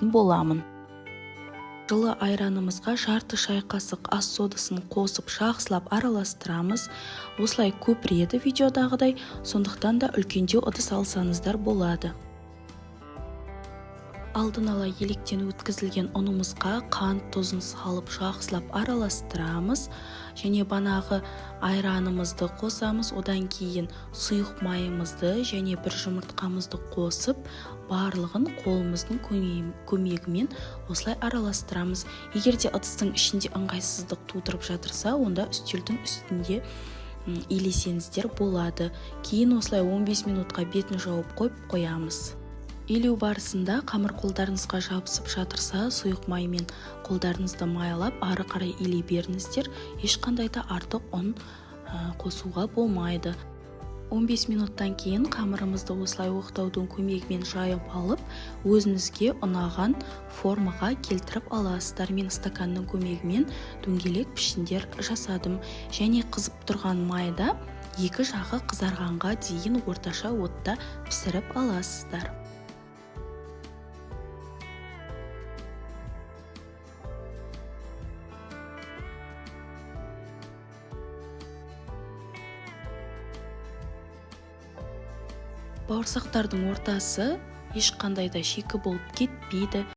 боламын. Жылы айранымызға жарты шай қасық ас содасын қосып жақсылап араластырамыз. Осылай көпіреді видеодағыдай, сондықтан да үлкендеу ыдыс алсаңыздар болады. Алдын ала електен өткізілген ұнымызға қант тұзын салып жақсылап араластырамыз. Және банағы айранымызды қосамыз, одан кейін сұйық майымызды және бір жұмыртқамызды қосып, барлығын қолымыздың көмегімен осылай араластырамыз. Егерде ыдыстың ішінде ыңғайсыздық тудырып жатырса, онда үстелдің үстінде илесеңіздер болады. Кейін осылай 15 минутқа бетін жауып қоямыз. Илеу барысында қамыр қолдарыңызға жабысып жатырса, сұйық маймен қолдарыңызды майлап, ары қарай илей беріңіздер. Ешқандай да артық ұн қосуға болмайды. 15 минуттан кейін қамырымызды осылай оқтаудың көмегімен жайып алып, өзіңізге ұнаған формаға келтіріп аласыздар. Мен стаканның көмегімен дөңгелек пішіндер жасадым. Және қызып тұрған майда екі жағы қызарғанға дейін орташа отта пісіріп аласыздар. Бауырсақтардың ортасы ешқандай да шикі болып кетпейді.